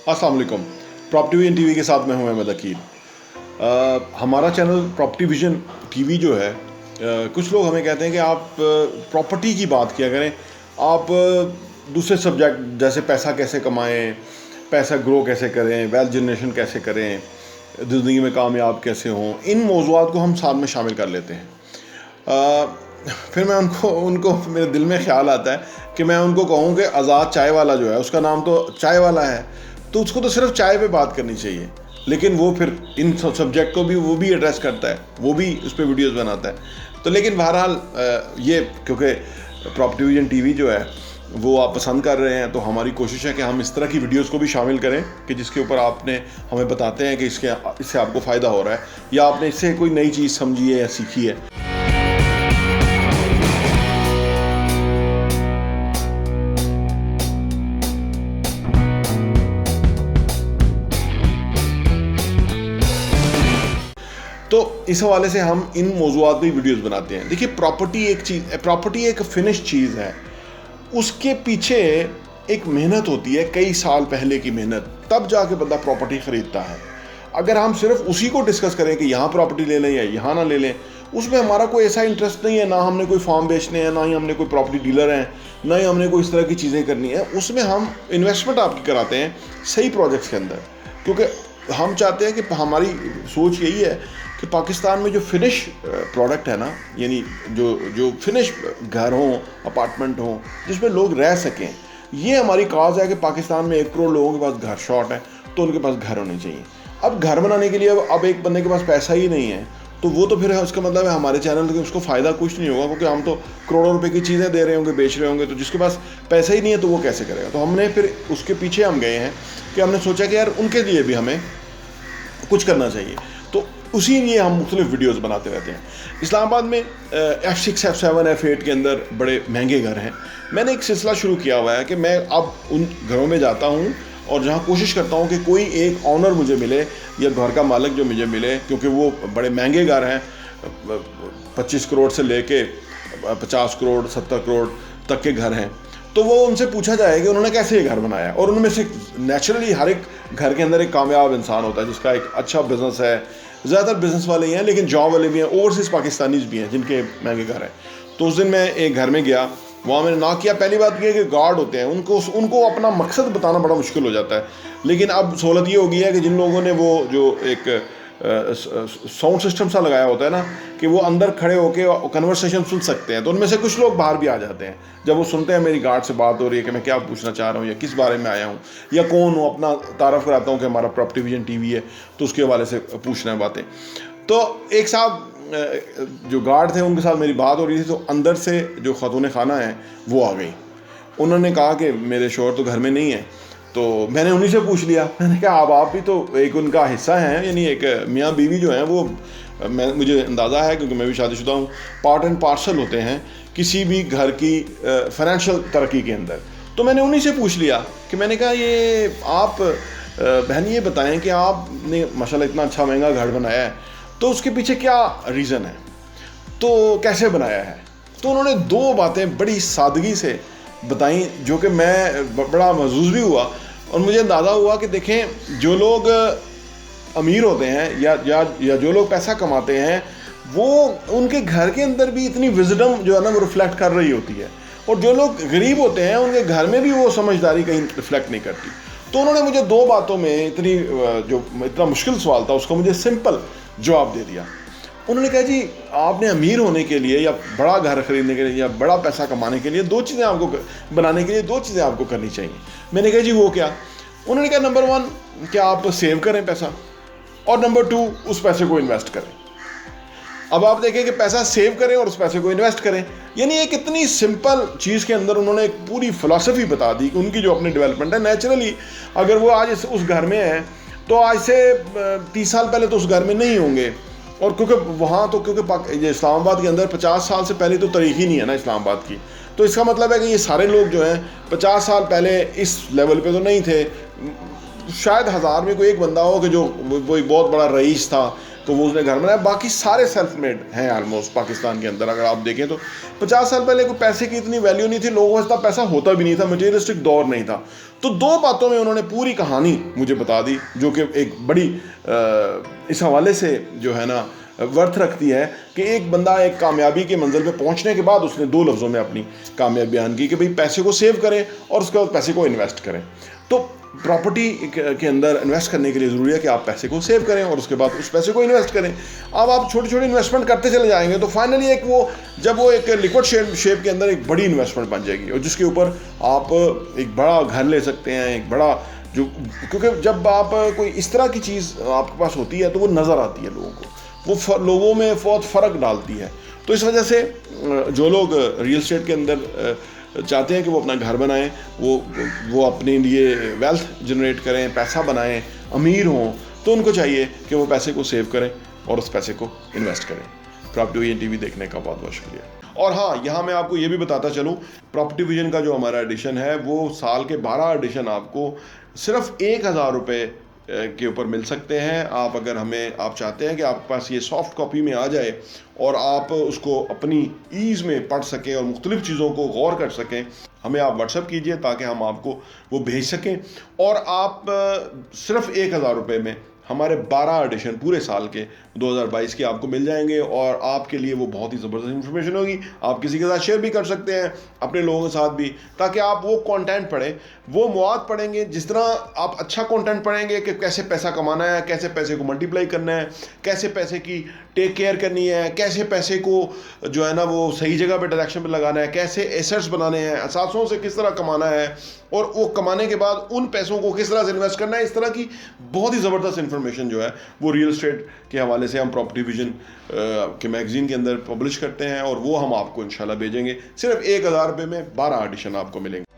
अस्सलाम वालेकुम। Property vision TV के साथ मैं हूं अहमद अकील। हमारा चैनल प्रॉपर्टी विजन टीवी जो है, कुछ लोग हमें कहते हैं कि आप प्रॉपर्टी की बात किया करें, आप दूसरे सब्जेक्ट जैसे पैसा कैसे कमाएं, पैसा ग्रो कैसे करें, वेल्थ जनरेशन कैसे करें, ज़िंदगी में कामयाब कैसे हों, इन मौज़ूआत को हम साथ में शामिल कर लेते हैं। फिर मैं उनको मेरे दिल में ख़्याल आता है कि मैं उनको कहूँ कि आज़ाद चाय वाला जो है, उसका नाम तो चाय वाला है, तो उसको तो सिर्फ चाय पे बात करनी चाहिए, लेकिन वो फिर इन सब्जेक्ट को भी वो भी एड्रेस करता है, वो भी उस पर वीडियोस बनाता है। तो लेकिन बहरहाल ये क्योंकि प्रॉपर्टी विजन टीवी जो है वो आप पसंद कर रहे हैं, तो हमारी कोशिश है कि हम इस तरह की वीडियोस को भी शामिल करें कि जिसके ऊपर आपने हमें बताते हैं कि इससे आपको फ़ायदा हो रहा है या आपने इससे कोई नई चीज़ समझी है या सीखी है। तो इस हवाले से हम इन मौज़ूआत पे वीडियोस बनाते हैं। देखिए, प्रॉपर्टी एक फिनिश चीज़ है, उसके पीछे एक मेहनत होती है, कई साल पहले की मेहनत, तब जाके बंदा प्रॉपर्टी ख़रीदता है। अगर हम सिर्फ उसी को डिस्कस करें कि यहाँ प्रॉपर्टी ले लें या यहाँ ना ले लें, उसमें हमारा कोई ऐसा इंटरेस्ट नहीं है, ना हमने कोई फार्म बेचने हैं, ना ही हमने कोई प्रॉपर्टी डीलर हैं, ना ही हमने कोई इस तरह की चीज़ें करनी है। उसमें हम इन्वेस्टमेंट आपकी कराते हैं सही प्रोजेक्ट्स के अंदर, क्योंकि हम चाहते हैं कि हमारी सोच यही है कि पाकिस्तान में जो फिनिश प्रोडक्ट है ना, यानी जो फिनिश घर हों, अपार्टमेंट हों, जिसमें लोग रह सकें, ये हमारी काज है कि पाकिस्तान में 1 करोड़ लोगों के पास घर शॉर्ट है, तो उनके पास घर होने चाहिए। अब घर बनाने के लिए अब एक बंदे के पास पैसा ही नहीं है, तो वो तो फिर उसका मतलब है हमारे चैनल के उसको फ़ायदा कुछ नहीं होगा, क्योंकि हम तो करोड़ों रुपए की चीज़ें दे रहे होंगे, बेच रहे होंगे, तो जिसके पास पैसा ही नहीं है तो वो कैसे करेगा। तो हमने फिर उसके पीछे हम गए हैं कि हमने सोचा कि यार उनके लिए भी हमें कुछ करना चाहिए, तो उसी लिए हम मुख्तलिफ वीडियोस बनाते रहते हैं। इस्लामाबाद में F6, F7, F8 के अंदर बड़े महंगे घर हैं। मैंने एक सिलसिला शुरू किया हुआ है कि मैं अब उन घरों में जाता हूँ और जहाँ कोशिश करता हूँ कि कोई एक ऑनर मुझे मिले या घर का मालिक जो मुझे मिले, क्योंकि वो बड़े महंगे घर हैं, 25 करोड़ से लेके 50 करोड़ 70 करोड़ तक के घर हैं। तो वो उनसे पूछा जाए कि उन्होंने कैसे ये घर बनाया, और उनमें से नेचुरली हर एक घर के अंदर एक कामयाब इंसान होता है जिसका एक अच्छा बिजनेस है। ज़्यादातर बिजनेस वाले ही हैं, लेकिन जॉब वाले भी हैं, ओवरसीज़ पाकिस्तानीज़ भी हैं जिनके महंगे घर हैं। तो उस दिन मैं एक घर में गया, वहाँ मैंने ना किया, पहली बात यह है कि गार्ड होते हैं, उनको अपना मकसद बताना बड़ा मुश्किल हो जाता है। लेकिन अब सहूलत ये हो गई है कि जिन लोगों ने वो जो एक साउंड सिस्टम सा लगाया होता है ना, कि वो अंदर खड़े होकर कन्वर्सेशन सुन सकते हैं, तो उनमें से कुछ लोग बाहर भी आ जाते हैं जब वो सुनते हैं मेरी गार्ड से बात हो रही है कि मैं क्या पूछना चाह रहा हूँ या किस बारे में आया हूँ या कौन हूँ। अपना तारफ़ कराता हूँ कि हमारा प्रॉपर्टी विजन टीवी है, तो उसके हवाले से पूछना है बातें। तो एक साहब जो गार्ड थे उनके साथ मेरी बात हो रही थी, तो अंदर से जो खातून खाना है वो आ गई। उन्होंने कहा कि मेरे शौहर तो घर में नहीं है। तो मैंने उन्हीं से पूछ लिया, मैंने कहा आप भी तो एक उनका हिस्सा हैं, यानी एक मियाँ बीवी जो हैं वो, मुझे अंदाज़ा है क्योंकि मैं भी शादीशुदा हूँ, पार्ट एंड पार्सल होते हैं किसी भी घर की फाइनेंशियल तरक्की के अंदर। तो मैंने उन्हीं से पूछ लिया कि मैंने कहा ये आप बहन ये बताएं कि आपने माशाल्लाह इतना अच्छा महंगा घर बनाया है, तो उसके पीछे क्या रीज़न है, तो कैसे बनाया है। तो उन्होंने 2 बातें बड़ी सादगी से बताई, जो कि मैं बड़ा महसूस भी हुआ और मुझे अंदाज़ा हुआ कि देखें, जो लोग अमीर होते हैं या जो लोग पैसा कमाते हैं, वो उनके घर के अंदर भी इतनी विजडम जो है ना वो रिफ्लेक्ट कर रही होती है, और जो लोग गरीब होते हैं उनके घर में भी वो समझदारी कहीं रिफ्लेक्ट नहीं करती। तो उन्होंने मुझे 2 बातों में इतना मुश्किल सवाल था उसका मुझे सिंपल जवाब दे दिया। उन्होंने कहा जी, आपने अमीर होने के लिए या बड़ा घर खरीदने के लिए या बड़ा पैसा कमाने के लिए 2 चीज़ें आपको बनाने के लिए 2 चीज़ें आपको करनी चाहिए। मैंने कहा जी वो क्या। उन्होंने कहा नंबर 1 कि आप सेव करें पैसा, और नंबर 2 उस पैसे को इन्वेस्ट करें। अब आप देखें कि पैसा सेव करें और उस पैसे को इन्वेस्ट करें, यानी एक इतनी सिंपल चीज़ के अंदर उन्होंने एक पूरी फ़िलॉसफी बता दी कि उनकी जो अपनी डेवलपमेंट है। नेचुरली अगर वो आज उस घर में है तो आज से 30 साल पहले तो उस घर में नहीं होंगे, और क्योंकि वहाँ तो क्योंकि इस्लामाबाद के अंदर 50 साल से पहले तो तारीख ही नहीं है ना इस्लामाबाद की, तो इसका मतलब है कि ये सारे लोग जो हैं 50 साल पहले इस लेवल पे तो नहीं थे। शायद 1000 में कोई एक बंदा हो कि जो कोई बहुत बड़ा रईस था तो वो उसने घर बनाया। बाकी सारे सेल्फ मेड हैं ऑलमोस्ट पाकिस्तान के अंदर। अगर आप देखें तो 50 साल पहले कोई पैसे की इतनी वैल्यू नहीं थी, लोगों को इतना पैसा होता भी नहीं था, मटेरियलिस्टिक दौर नहीं था। तो 2 बातों में उन्होंने पूरी कहानी मुझे बता दी, जो कि एक बड़ी इस हवाले से जो है ना वर्थ रखती है कि एक बंदा एक कामयाबी के मंजिल पे पहुंचने के बाद उसने 2 लफ्ज़ों में अपनी कामयाबी बयान की कि भाई पैसे को सेव करें और उसके बाद पैसे को इन्वेस्ट करें। तो प्रॉपर्टी के अंदर इन्वेस्ट करने के लिए ज़रूरी है कि आप पैसे को सेव करें और उसके बाद उस पैसे को इन्वेस्ट करें। अब आप छोटी छोटी इन्वेस्टमेंट करते चले जाएंगे तो फाइनली एक वो एक लिक्विड शेप के अंदर एक बड़ी इन्वेस्टमेंट बन जाएगी, और जिसके ऊपर आप एक बड़ा घर ले सकते हैं, एक बड़ा जो, क्योंकि जब आप कोई इस तरह की चीज़ आपके पास होती है तो वो नज़र आती है लोगों को, वो लोगों में बहुत फ़र्क डालती है। तो इस वजह से जो लोग रियल एस्टेट के अंदर चाहते हैं कि वो अपना घर बनाएं, वो अपने लिए वेल्थ जनरेट करें, पैसा बनाएं, अमीर हों, तो उनको चाहिए कि वो पैसे को सेव करें और उस पैसे को इन्वेस्ट करें। प्रॉपर्टी विजन टीवी देखने का बहुत बहुत शुक्रिया। और हाँ, यहाँ मैं आपको ये भी बताता चलूँ, प्रॉपर्टी विजन का जो हमारा एडिशन है वो साल के 12 एडिशन आपको सिर्फ 1000 रुपये के ऊपर मिल सकते हैं। आप अगर आप चाहते हैं कि आपके पास ये सॉफ्ट कॉपी में आ जाए और आप उसको अपनी ईज़ में पढ़ सकें और मुख्तलिफ़ चीज़ों को गौर कर सकें, हमें आप व्हाट्सएप कीजिए ताकि हम आपको वो भेज सकें। और आप सिर्फ 1000 रुपये में हमारे 12 एडिशन पूरे साल के 2022 के आपको मिल जाएंगे, और आपके लिए वो बहुत ही ज़बरदस्त इन्फॉर्मेशन होगी। आप किसी के साथ शेयर भी कर सकते हैं, अपने लोगों के साथ भी, ताकि आप वो कंटेंट पढ़ें, वो मवाद पढ़ेंगे। जिस तरह आप अच्छा कंटेंट पढ़ेंगे कि कैसे पैसा कमाना है, कैसे पैसे को मल्टीप्लाई करना है, कैसे पैसे की टेक केयर करनी है, कैसे पैसे को जो है ना वो सही जगह पे डायरेक्शन पे लगाना है, कैसे एसेट्स बनाने हैं, असासों से किस तरह कमाना है, और वो कमाने के बाद उन पैसों को किस तरह से इन्वेस्ट करना है, इस तरह की बहुत ही ज़बरदस्त इन्फॉर्मेशन जो है वो रियल एस्टेट के हवाले से हम प्रॉपर्टी विजन के मैगज़ीन के अंदर पब्लिश करते हैं, और वो हम आपको इंशाल्लाह भेजेंगे। सिर्फ 1000 रुपये में 12 एडिशन आपको मिलेंगे।